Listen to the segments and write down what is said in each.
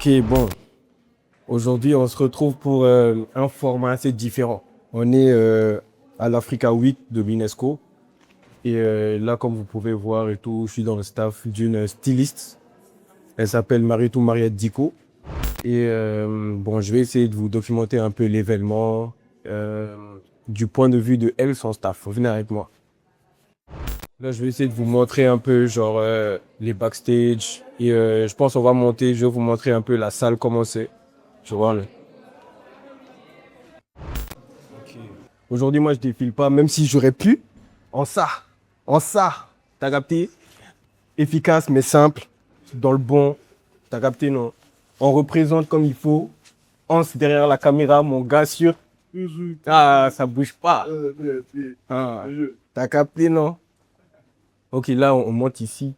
Ok, bon, aujourd'hui on se retrouve pour un format assez différent. On est à l'Africa Week de l'UNESCO et là, comme vous pouvez voir et tout, je suis dans le staff d'une styliste. Elle s'appelle Maritou Mariette Diko et bon, je vais essayer de vous documenter un peu l'événement euh, du point de vue de elle, son staff. Venez avec moi. Là, je vais essayer de vous montrer un peu genre les backstage et je pense qu'on va monter. Je vais vous montrer un peu la salle comment c'est. Tu vois. Ok. Aujourd'hui, moi, je défile pas, même si j'aurais pu. En ça, en ça. T'as capté? Efficace mais simple, dans le bon. T'as capté, non? On représente comme il faut. On se derrière la caméra, mon gars sûr. Ah, ça bouge pas. Ah, t'as capté, non? Ok, là, on monte ici.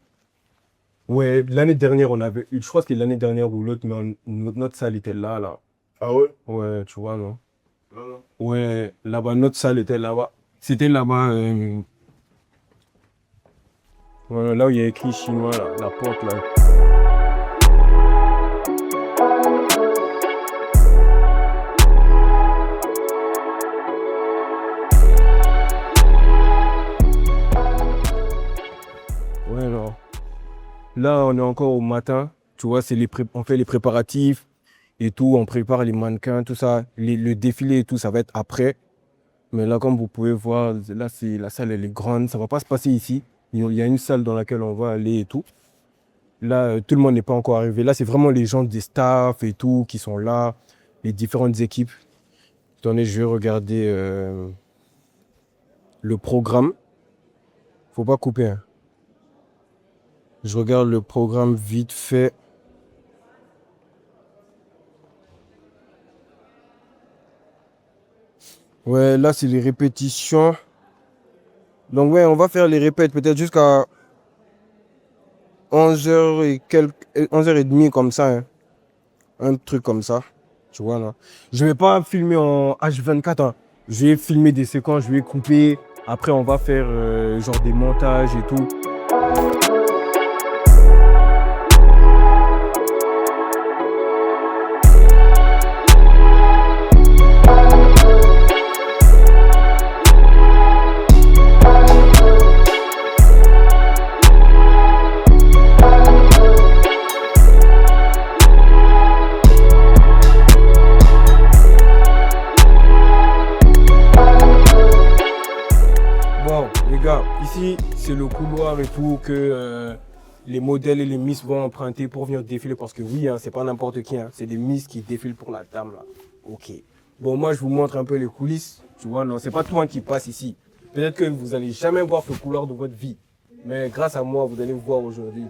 Ouais, l'année dernière, on avait eu, je crois que c'était l'année dernière ou l'autre, mais notre salle était là, là. Ah ouais? Ouais, tu vois, non? Non, non. Ouais, là-bas, notre salle était là-bas. C'était là-bas, voilà, là où il y a écrit chinois, là, la porte, là. Ouais, non. Là, on est encore au matin. Tu vois, on fait les préparatifs et tout. On prépare les mannequins, tout ça. Le défilé et tout, ça va être après. Mais là, comme vous pouvez voir, là, la salle, elle est grande. Ça va pas se passer ici. Il y a une salle dans laquelle on va aller et tout. Là, tout le monde n'est pas encore arrivé. Là, c'est vraiment les gens des staffs et tout qui sont là, les différentes équipes. Attendez, je vais regarder le programme. Faut pas couper, hein. Je regarde le programme vite fait. Ouais, là, c'est les répétitions. Donc, ouais, on va faire les répètes peut-être jusqu'à 11h et 11h30 comme ça, hein. Un truc comme ça. Tu vois, là. Je vais pas filmer en H24, hein. Je vais filmer des séquences, je vais couper. Après, on va faire genre des montages et tout. Bon, les gars, ici, c'est le couloir et tout que les modèles et les miss vont emprunter pour venir défiler. Parce que oui, hein, c'est pas n'importe qui, hein, c'est des miss qui défilent pour la dame, là. Ok. Bon, moi, je vous montre un peu les coulisses. Tu vois, non, c'est pas tout le monde qui passe ici. Peut-être que vous allez jamais voir ce couloir de votre vie. Mais grâce à moi, vous allez me voir aujourd'hui.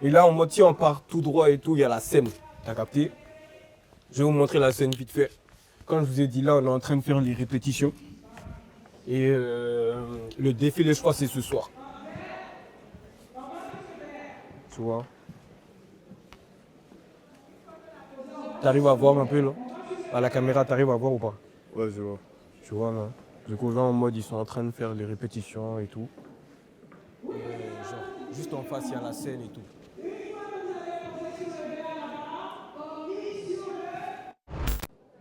Et là, si on part tout droit et tout, il y a la scène. T'as capté? Je vais vous montrer la scène vite fait. Comme je vous ai dit, là, on est en train de faire les répétitions. Et le défilé, je crois, c'est ce soir. Tu vois. T'arrives à voir un peu, là? À la caméra, t'arrives à voir ou pas? Ouais, je vois. Tu vois, là. Du coup, là, en mode, ils sont en train de faire les répétitions et tout. Et, genre, juste en face, il y a la scène et tout.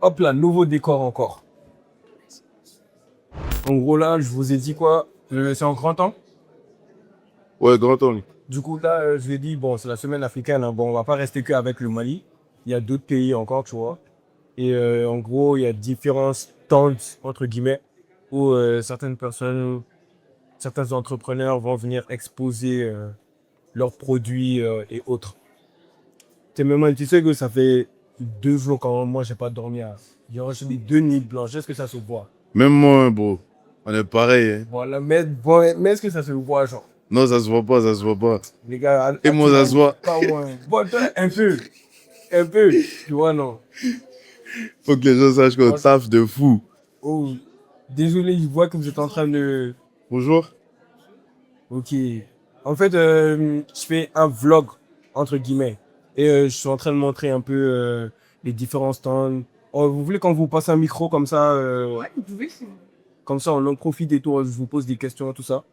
Hop là, nouveau décor encore. En gros, là, je vous ai dit quoi? C'est en grand temps. Ouais, grand temps. Du coup, là, je vous ai dit, bon, c'est la semaine africaine, hein. Bon, on va pas rester qu'avec le Mali. Il y a d'autres pays encore, tu vois. Et en gros, il y a différents stands, entre guillemets, où certaines personnes, certains entrepreneurs vont venir exposer leurs produits et autres. Tu sais que ça fait 2 jours quand moi, j'ai pas dormi. J'ai enchaîné 2 nuits blanches. Est-ce que ça se voit? Même moi, bro. On est pareil, hein. Voilà, mais, bon, mais est-ce que ça se voit, genre? Non, ça se voit pas, ça se voit pas. Les gars, Et moi, ça se voit. pas moins. Bon, toi, un peu, tu vois, non? Faut que les gens sachent qu'on taffe de fou. Oh, désolé, je vois que vous êtes en train de... Bonjour. Ok. En fait, je fais un vlog, entre guillemets. Et je suis en train de montrer un peu les différents stands. Oh, vous voulez qu'on vous passe un micro comme ça Ouais, vous pouvez, comme ça, on en profite et tout, je vous pose des questions, tout ça.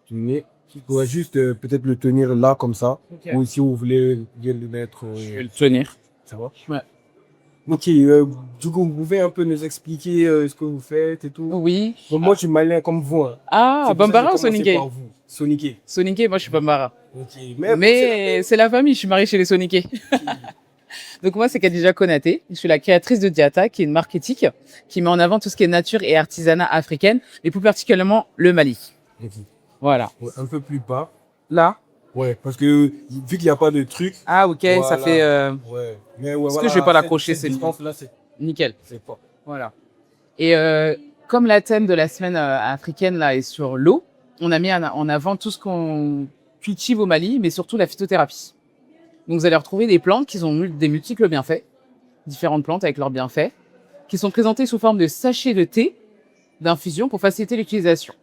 Tenez. Il faudrait juste peut-être le tenir là comme ça. Ok. Ou si vous voulez bien le mettre. Je vais le tenir. Ça va? Ouais. Ok, du coup, vous pouvez un peu nous expliquer ce que vous faites et tout. Oui. Bon, moi, je suis malien comme vous. Hein. Ah, C'est pour ça que Bambara ou j'ai commencé Soniké? par vous. Soniké. Soniké, moi je suis Bambara. Ok. Mais c'est la famille, je suis mariée chez les Soniké. Donc moi, c'est Khadija Konaté. Je suis la créatrice de Diata, qui est une marque éthique qui met en avant tout ce qui est nature et artisanat africaine, et plus particulièrement le Mali. Ok. Voilà. Ouais, un peu plus bas. Là. Ouais, parce que vu qu'il n'y a pas de truc. Ah, ok, ça Voilà. fait Ouais. Mais ouais, Est-ce que voilà, je vais pas l'accrocher, cette c'est distance-là, c'est nickel. pas. Voilà. Et comme la thème de la semaine africaine là est sur l'eau, on a mis en avant tout ce qu'on cultive au Mali, mais surtout la phytothérapie. Donc vous allez retrouver des plantes qui ont des multiples bienfaits, différentes plantes avec leurs bienfaits, qui sont présentées sous forme de sachets de thé d'infusion pour faciliter l'utilisation.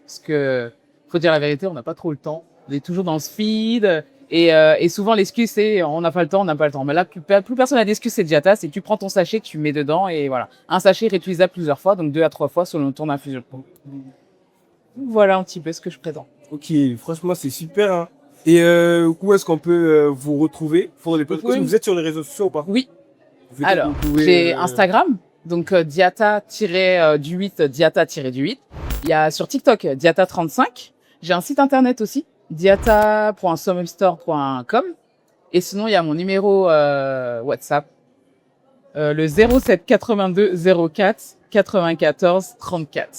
Parce que, faut dire la vérité, on n'a pas trop le temps. On est toujours dans le speed. Et souvent, l'excuse, c'est on n'a pas le temps, on n'a pas le temps. Mais là, plus personne n'a d'excuse, c'est Diata. C'est tu prends ton sachet, tu mets dedans et voilà. Un sachet réutilisable plusieurs fois, donc 2 à 3 fois selon ton infusion. Voilà un petit peu ce que je présente. Ok, franchement, c'est super. Hein. Et où est-ce qu'on peut vous retrouver pour les podcasts? Vous êtes sur les réseaux sociaux ou pas? Oui. Peut-être Alors, que vous pouvez, j'ai Instagram, donc Diata-du8, Diata-du8. Il y a sur TikTok, Diata35. J'ai un site internet aussi, diata.summerstore.com. Et sinon, il y a mon numéro WhatsApp, le 07 82 04 94 34.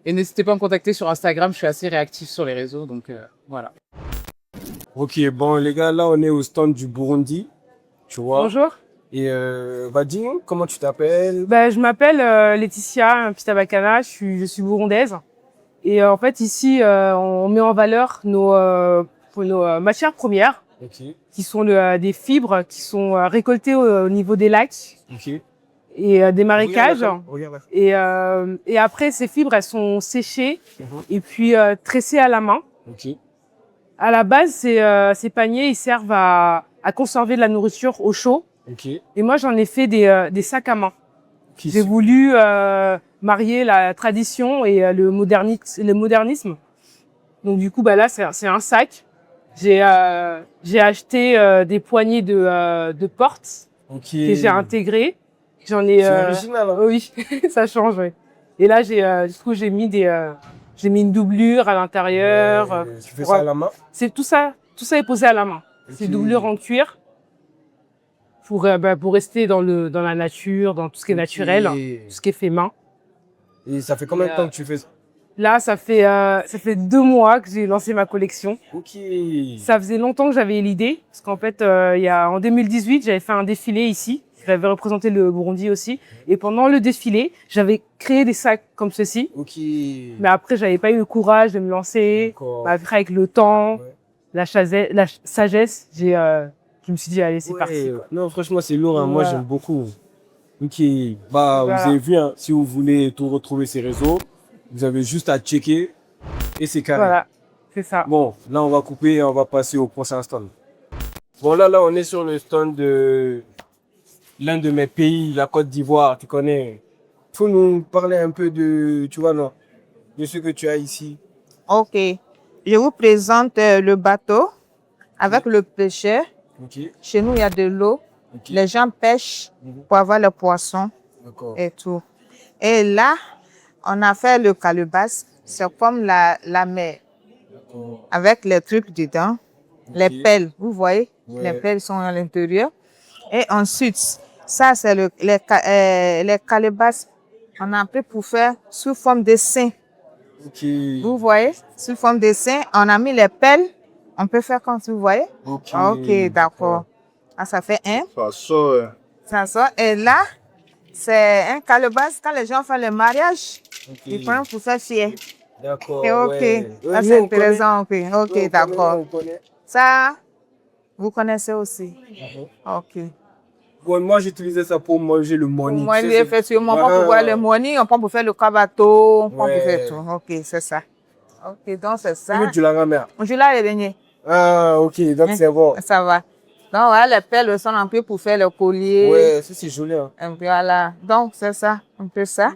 Et n'hésitez pas à me contacter sur Instagram, je suis assez réactif sur les réseaux, donc voilà. Ok, bon les gars, là on est au stand du Burundi, tu vois. Bonjour, Et dis-nous, comment tu t'appelles? je m'appelle Laetitia Pistabakana, je suis burundaise. Et en fait ici, on met en valeur nos matières premières, Ok, qui sont des fibres qui sont récoltées au niveau des lacs ok. et des marécages. Regarde là. Et après, ces fibres, elles sont séchées Mhm. et puis tressées à la main. Ok, À la base, ces paniers, ils servent à conserver de la nourriture au chaud. ok. Et moi, j'en ai fait des sacs à main. J'ai voulu marier la tradition et le modernisme. Donc du coup, là, c'est un sac. J'ai acheté des poignées de portes Ok. que j'ai intégrées. J'en ai. C'est original, hein. Oui, ça change. Oui. Et là, du coup, j'ai mis une doublure à l'intérieur. Tu fais ça à la main? C'est tout ça est posé à la main. C'est Ok. doublure en cuir pour rester dans la nature, dans tout ce qui est Ok. naturel, tout ce qui est fait main. Et ça fait combien de temps que tu fais ça? Là, ça fait 2 mois que j'ai lancé ma collection. Ok. Ça faisait longtemps que j'avais l'idée, parce qu'en fait, en 2018, j'avais fait un défilé ici. J'avais représenté le Burundi aussi. Et pendant le défilé, j'avais créé des sacs comme ceci. Ok. Mais après, j'avais pas eu le courage de me lancer. D'accord. Mais après, avec le temps, Ouais. la sagesse, je me suis dit, allez, c'est Ouais, parti, quoi. non, franchement, c'est lourd. Hein. Moi, Voilà. j'aime beaucoup. Ok. Bah, Voilà. vous avez vu, hein, si vous voulez tout retrouver ces réseaux, vous avez juste à checker et c'est carré. Voilà, c'est ça. Bon, là, on va couper et on va passer au prochain stand. Bon, là, on est sur le stand de l'un de mes pays, la Côte d'Ivoire, tu connais. Il faut nous parler un peu de, tu vois, non, de ce que tu as ici. Ok. Je vous présente le bateau avec le pêcheur. Ok. Chez nous, il y a de l'eau. Ok. Les gens pêchent Mhm. pour avoir le poisson D'accord. et tout. Et là, on a fait le calebasse. C'est comme la mer D'accord. avec les trucs dedans. Les Ok. pelles, vous voyez? Ouais. Les pelles sont à l'intérieur. Et ensuite, ça, c'est les calebasses. On a pris pour faire sous forme de sein. Ok. Vous voyez? Sous forme de sein, on a mis les pelles. On peut faire comme vous voyez? Ok. Ok, d'accord. Ah, ça fait un. Ça sort. Ça sort. Et là, c'est un calebasse. Quand les gens font le mariage, Ok. ils prennent pour faire fier. D'accord. Et ok. Ouais. Ça, Ouais, c'est nous, on connaît. intéressant. Ok, Nous, on ok, connaît, d'accord. on connaît. Ça, vous connaissez aussi. Ok. Bon, moi, j'utilisais ça pour manger le money. Moi, Tu sais, c'est- effectivement, on Voilà. prend pour voir le money, on prend pour faire le cabato, on prend Ouais. pour faire tout. Ok, c'est ça. Ok, donc c'est ça. Tu la ramères. Je suis là, les derniers. Ah, ok, donc c'est bon. Ça va. Donc, voilà, les perles sont un peu pour faire le collier. Ouais, ça c'est joli. Hein. Un peu, voilà. Donc, c'est ça. Un peu ça.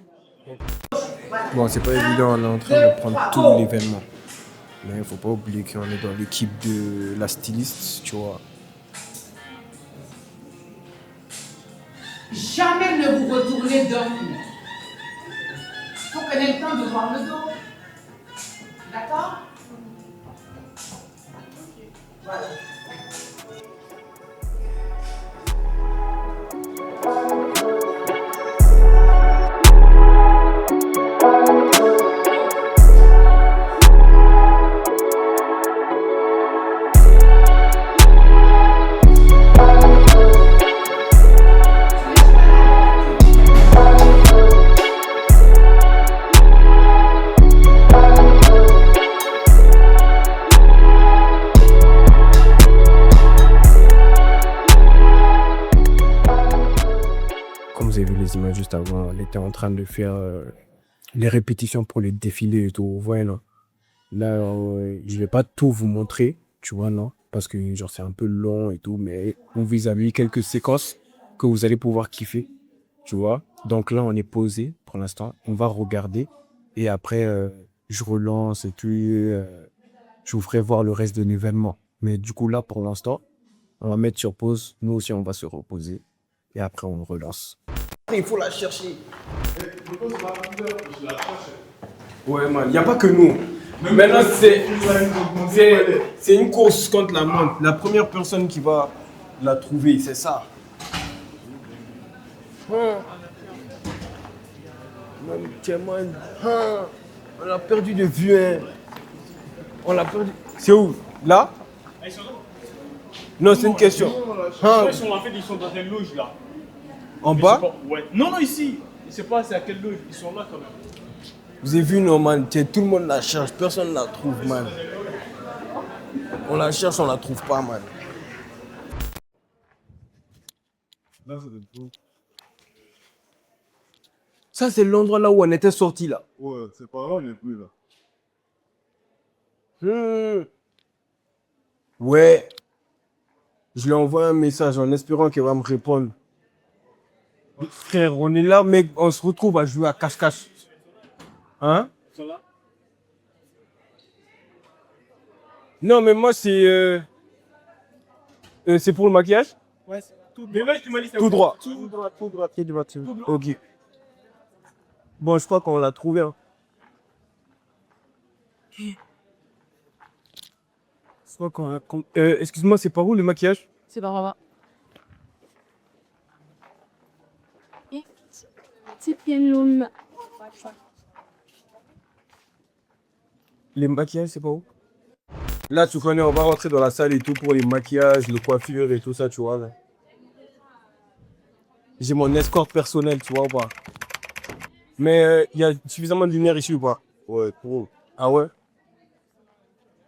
Bon, c'est pas évident, on est en train de prendre tout l'événement. Mais il faut pas oublier qu'on est dans l'équipe de la styliste, tu vois. Jamais ne vous retournez dormir. Il faut qu'on ait le temps de voir le dos. D'accord? Voilà. Comme vous avez vu les images juste avant, on était en train de faire les répétitions pour les défilés et tout. Vous voyez, non? Là, je vais pas tout vous montrer, tu vois, non? Parce que genre c'est un peu long et tout, mais on vous a mis quelques séquences que vous allez pouvoir kiffer, tu vois. Donc là, on est posé pour l'instant. On va regarder et après, je relance et puis je vous ferai voir le reste de l'événement. Mais du coup, là, pour l'instant, on va mettre sur pause. Nous aussi, on va se reposer et après, on relance. Il faut la chercher. Ouais, man, il n'y a pas que nous. Maintenant, c'est une course contre la montre. La première personne qui va la trouver, c'est ça. On l'a perdu de vue. Hein. On l'a perdu. C'est où? Là? Non, c'est une question. Ils sont, en fait, ils sont dans une loge là. En Mais bas? c'est pas- ouais. Non, non, ici. Je ne sais pas c'est à quelle loge. Ils sont là quand même. Vous avez vu, non, man, tout le monde la cherche, personne ne la trouve, man. On la cherche, on la trouve pas, man. Là, c'est des fous. Ça, c'est l'endroit là où on était sorti là. Ouais, c'est pas là, on n'est plus là. Ouais. Je lui envoie un message en espérant qu'elle va me répondre. Frère, on est là, mec, on se retrouve à jouer à cache-cache. Hein? Ils sont là. Non, mais moi, c'est pour le maquillage? Ouais, c'est tout. Mais là, tu m'as dit c'est Tout droit. Tout droit. Pied droit. Ok. Bon, je crois qu'on l'a trouvé. Hein. Je crois qu'on a... excuse-moi, c'est par où le maquillage? C'est pas grave. Les maquillages, c'est pas où? Là, tu connais, on va rentrer dans la salle et tout pour les maquillages, le coiffure et tout ça, tu vois. Là. J'ai mon escorte personnelle, tu vois ou pas? Mais il y a suffisamment de lumière ici ou pas? Ouais, trop. Ah ouais?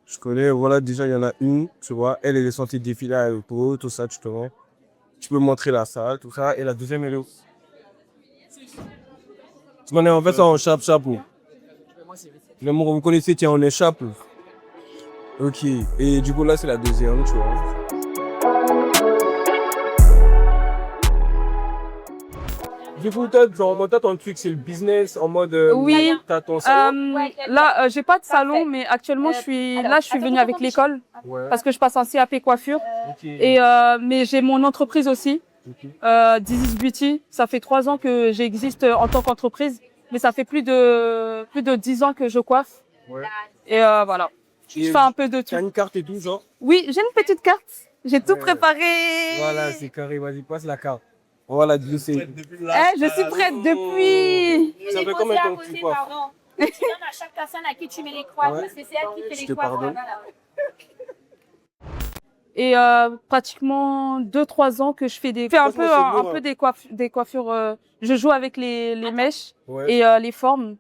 Je connais, voilà, déjà, il y en a une, tu vois. Elle est sortie défiler à l'aéroport, tout ça, tu te vois. Tu peux montrer la salle, tout ça. Et la deuxième, elle est où? Tu connais, on fait ça en chapeau. Mais vous connaissez, tiens, on est chapeau. Ok. Et du coup, là, c'est la deuxième, tu vois. Du coup, toi, ton truc, c'est le business en mode. Oui. T'as ton salon. Là, j'ai pas de salon, mais actuellement, je suis venue avec l'école Ouais. parce que je passe en CAP coiffure. Ok. Et mais j'ai mon entreprise aussi, Ok. This is Beauty. Ça fait 3 ans que j'existe en tant qu'entreprise, mais ça fait plus de 10 ans que je coiffe. Ouais. Et voilà, je fais un peu de T'as tout. une carte et tout, genre? Oui, j'ai une petite carte. J'ai tout Ouais. préparé. Voilà, c'est carré. Vas-y, passe la carte. Voilà, je sais. Je suis prête depuis. Ça fait combien de temps que tu coiffes? Tu donnes à chaque personne à qui tu mets les coiffes, Ouais. parce que c'est elle qui fait Je les te coiffes. pardonne. Voilà. Et pratiquement 2-3 ans que je fais un Franchement, peu, c'est un lourd, peu des coiffures. Je joue avec les mèches Ouais. et les formes.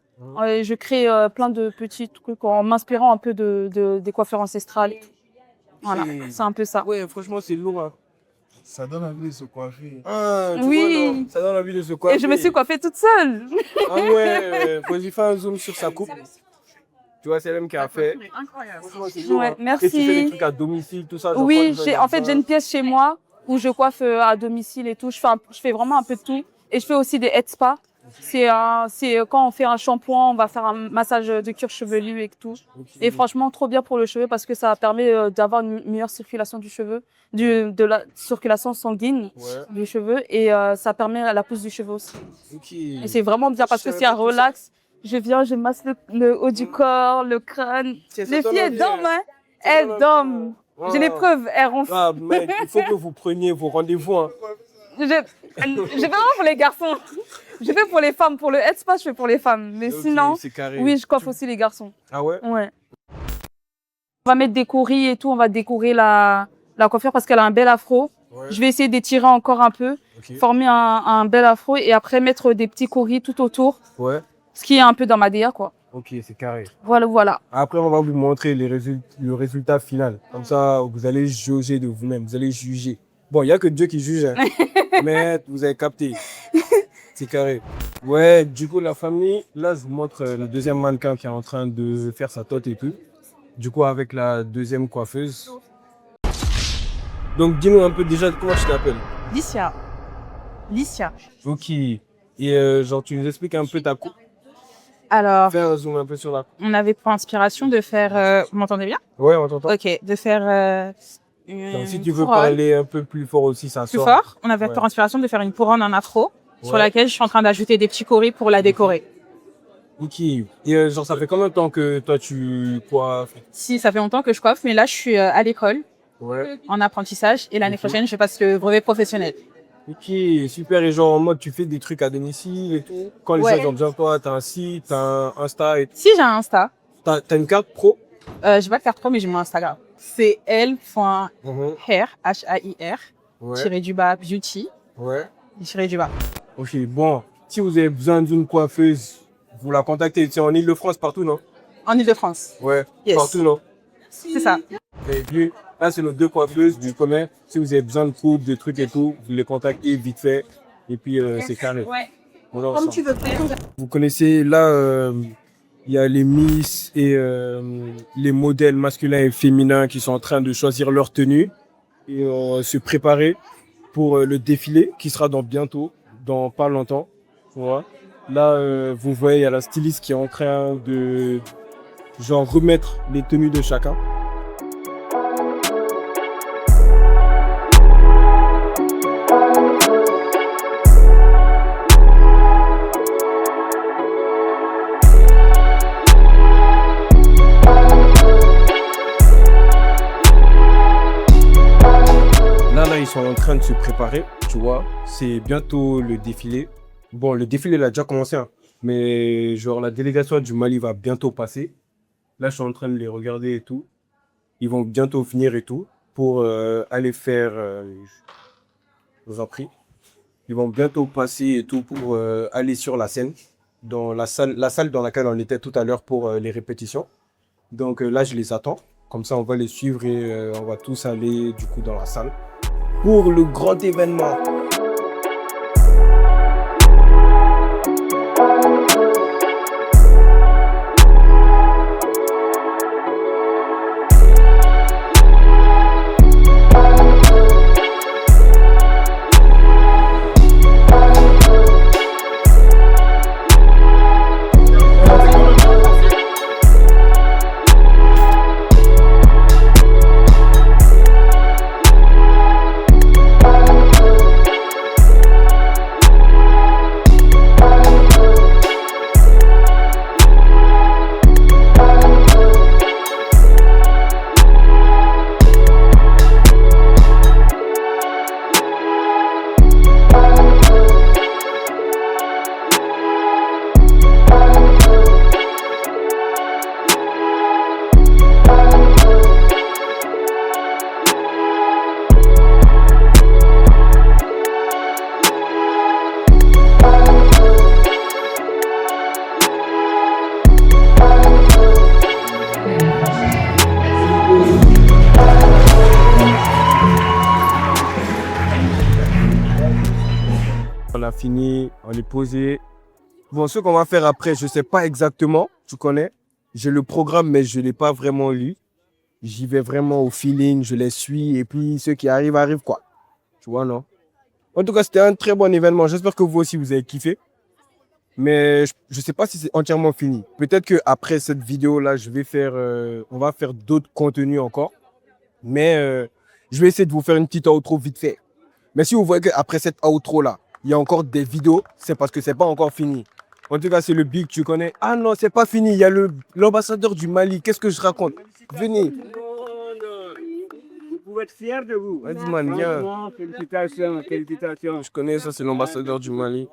Et je crée plein de petits trucs en m'inspirant un peu des coiffures ancestrales. Voilà, c'est un peu ça. Ouais, franchement, c'est lourd. Hein. Ça donne envie de se coiffer. Ah, tu Oui. vois, non, ça donne envie de se coiffer. Et je me suis coiffée toute seule. Ah ouais, vas-y, fais un zoom sur sa coupe. Tu vois, c'est elle-même qui a fait. Incroyable. Franchement, c'est lourd, Ouais, hein. merci. Et tu fais des trucs à domicile, tout ça. genre, Oui, pas besoin j'ai d'argent. une pièce chez moi où je coiffe à domicile et tout. Je fais vraiment un peu de tout. Et je fais aussi des head spa. C'est quand on fait un shampoing, on va faire un massage de cuir chevelu et tout. Et franchement, trop bien pour le cheveu parce que ça permet d'avoir une meilleure circulation du cheveu, de la circulation sanguine du cheveu et ça permet la pousse du cheveu aussi. Et c'est vraiment bien parce que c'est un relax. Je viens, je masse le haut du corps, le crâne. Les filles, elles dorment, hein. Elles dorment. J'ai les preuves, elles ronflent. Ah, mais il faut que vous preniez vos rendez-vous. Hein. Je fais vraiment pour les garçons. Je fais pour les femmes. Pour le headspa, je fais pour les femmes. Mais sinon, oui, je coiffe aussi les garçons. Ah ouais? Ouais. On va mettre des coris et tout. On va décorer la coiffure parce qu'elle a un bel afro. Ouais. Je vais essayer d'étirer encore un peu, former un bel afro et après mettre des petits coris tout autour. Ouais. Ce qui est un peu dans ma DA, quoi. Ok, c'est carré. Voilà. Après, on va vous montrer le résultat final. Comme ça, vous allez jauger de vous-même. Vous allez juger. Bon, il n'y a que Dieu qui juge. Hein. Mais vous avez capté. C'est carré. Ouais, du coup, la famille, là, je vous montre le deuxième mannequin qui est en train de faire sa tote et tout. Du coup, avec la deuxième coiffeuse. Donc, dis-nous un peu déjà comment tu t'appelles. Licia. Ok. Et genre, tu nous expliques un peu ta coupe. Alors, fais un zoom un peu sur la coupe. On avait pour inspiration de faire... vous m'entendez bien? Ouais, on t'entend. Ok, de faire donc, si tu veux parler un peu plus fort aussi, ça sort. Plus fort, on avait pour inspiration de faire une couronne en afro sur laquelle je suis en train d'ajouter des petits coris pour la décorer. Ok. Et genre, ça fait combien de temps que toi, tu coiffes? Si, ça fait longtemps que je coiffe, mais là, je suis à l'école en apprentissage et l'année prochaine, je passe le brevet professionnel. Ok, super. Et genre, en mode, tu fais des trucs à domicile et tout. Quand les gens ont besoin de toi, t'as un site, t'as un Insta et tout. Si, j'ai un Insta. T'as une carte pro? J'ai pas de carte pro, mais j'ai mon Instagram. C'est l.hair, H-A-I-R, tiré du bas, beauty, tiré du bas. Ok, bon. Si vous avez besoin d'une coiffeuse, vous la contactez. C'est en Ile-de-France, partout, non? En Ile-de-France. Ouais, partout, non? C'est ça. Et puis, là, c'est nos deux coiffeuses du commerce. Si vous avez besoin de coupe, de trucs et tout, vous les contactez vite fait. Et puis, c'est carré. Ouais. Comme tu veux. Vous connaissez, là, il y a les Miss et les modèles masculins et féminins qui sont en train de choisir leur tenue et se préparer pour le défilé qui sera dans pas longtemps. Voilà. Là, vous voyez, il y a la styliste qui est en train de genre remettre les tenues de chacun. Là, ils sont en train de se préparer, tu vois. C'est bientôt le défilé. Bon, le défilé, il a déjà commencé, hein. Mais genre, la délégation du Mali va bientôt passer. Là, je suis en train de les regarder et tout. Ils vont bientôt finir et tout pour aller faire... je vous en prie. Ils vont bientôt passer et tout pour aller sur la scène, dans la salle dans laquelle on était tout à l'heure pour les répétitions. Donc là, je les attends. Comme ça, on va les suivre et on va tous aller du coup dans la salle pour le grand événement. On a fini, on est posé. Bon, ce qu'on va faire après, je sais pas exactement, tu connais. J'ai le programme, mais je l'ai pas vraiment lu. J'y vais vraiment au feeling, je les suis, et puis ceux qui arrivent, arrivent quoi. Tu vois, non? En tout cas, c'était un très bon événement. J'espère que vous aussi, vous avez kiffé. Mais je ne sais pas si c'est entièrement fini. Peut-être qu'après cette vidéo-là, on va faire d'autres contenus encore. Mais je vais essayer de vous faire une petite outro vite fait. Mais si vous voyez qu'après cette outro-là, il y a encore des vidéos, c'est parce que c'est pas encore fini. En tout cas, c'est le Big, tu connais. Ah non, c'est pas fini. Il y a l'ambassadeur du Mali. Qu'est-ce que je raconte? Venez. Vous pouvez être fiers de vous. Vas-y, man, viens. Félicitations, félicitations. Je connais ça, c'est l'ambassadeur du Mali.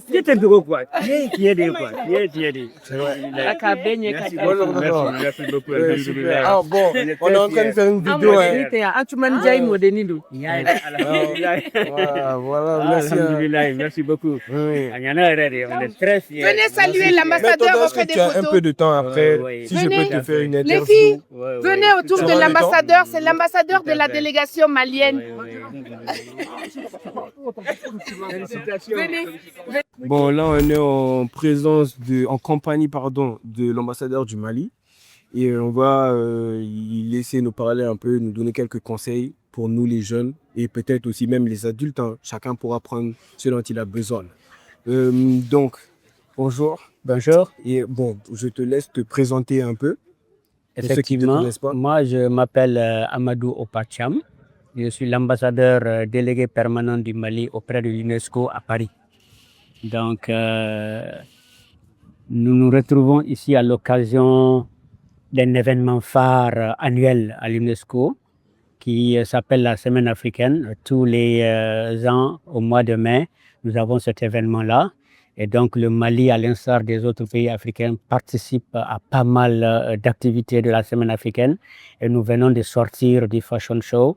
Qui est de quoi? Qui est de quoi? C'est vrai. Merci beaucoup. Merci beaucoup. Ah bon, on est en train de faire une vidéo. Voilà, merci. Merci beaucoup. Oui. On est très fiers. Venez saluer l'ambassadeur, on fait des tu as un photos. peu de temps après, Oui. si je Venez. peux te faire une Les interview. filles, venez autour Ça de va, le l'ambassadeur. C'est l'ambassadeur de la délégation malienne. Félicitations. Bon, là, on est en compagnie de l'ambassadeur du Mali. Et on va y laisser nous parler un peu, nous donner quelques conseils pour nous les jeunes et peut-être aussi même les adultes. Hein. Chacun pourra prendre ce dont il a besoin. Donc, bonjour. Bonjour. Et bon, je te laisse te présenter un peu. Effectivement, moi je m'appelle Amadou Opacham. Je suis l'ambassadeur délégué permanent du Mali auprès de l'UNESCO à Paris. Donc, nous nous retrouvons ici à l'occasion d'un événement phare annuel à l'UNESCO qui s'appelle la Semaine africaine. Tous les ans, au mois de mai, nous avons cet événement-là. Et donc, le Mali, à l'instar des autres pays africains, participe à pas mal d'activités de la Semaine africaine. Et nous venons de sortir du Fashion Show.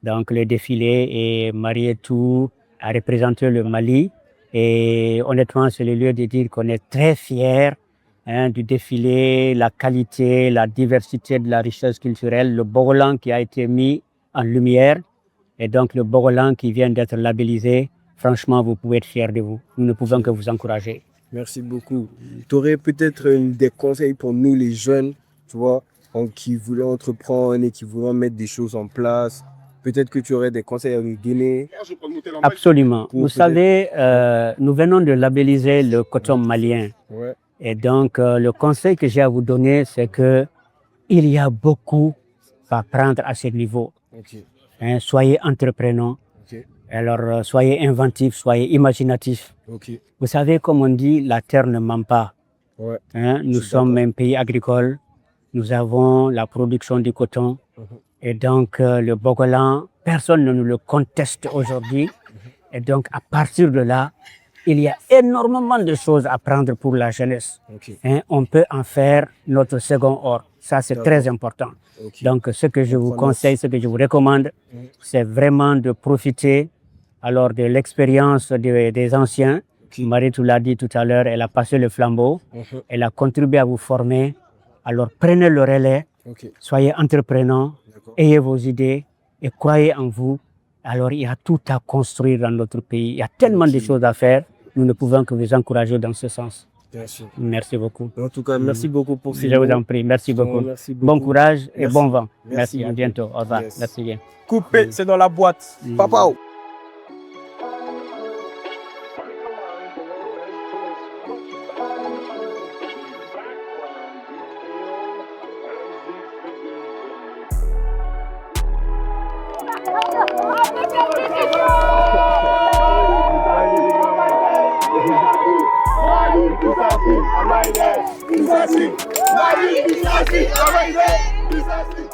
Donc, le défilé et Marietou a représenté le Mali. Et honnêtement, c'est le lieu de dire qu'on est très fiers du défilé, la qualité, la diversité de la richesse culturelle, le Bogolan qui a été mis en lumière. Et donc, le Bogolan qui vient d'être labellisé. Franchement, vous pouvez être fiers de vous. Nous ne pouvons que vous encourager. Merci beaucoup. Tu aurais peut-être des conseils pour nous, les jeunes, tu vois, qui voulaient entreprendre et qui voulaient mettre des choses en place. Peut-être que tu aurais des conseils à nous donner. Absolument. Vous savez, nous venons de labelliser le coton malien. Ouais. Et donc, le conseil que j'ai à vous donner, c'est que il y a beaucoup à prendre à ce niveau. Okay. Hein, soyez entreprenants. Okay. Alors, soyez inventifs, soyez imaginatifs. Okay. Vous savez, comme on dit, la terre ne ment pas. Ouais. Hein, nous sommes un pays agricole. Nous avons la production du coton. Et donc, le Bogolan, personne ne nous le conteste aujourd'hui. Et donc, à partir de là, il y a énormément de choses à prendre pour la jeunesse. Okay. Hein, on peut en faire notre second or. Ça, c'est très important. Okay. Donc, ce que je vous conseille, ce que je vous recommande, c'est vraiment de profiter alors de l'expérience des anciens. Marietou l'a dit tout à l'heure, elle a passé le flambeau. Elle a contribué à vous former. Alors, prenez le relais. Soyez entreprenants. Ayez vos idées et croyez en vous. Alors, il y a tout à construire dans notre pays. Il y a tellement de choses à faire. Nous ne pouvons que vous encourager dans ce sens. Bien sûr. Merci beaucoup. En tout cas, merci beaucoup pour ces Je vous mots. en prie. Merci beaucoup. Merci beaucoup. Bon courage et Merci. bon vent. Merci Merci. À beaucoup. bientôt. Au revoir. Yes. Merci bien. Coupé, c'est dans la boîte. Papa. Mali,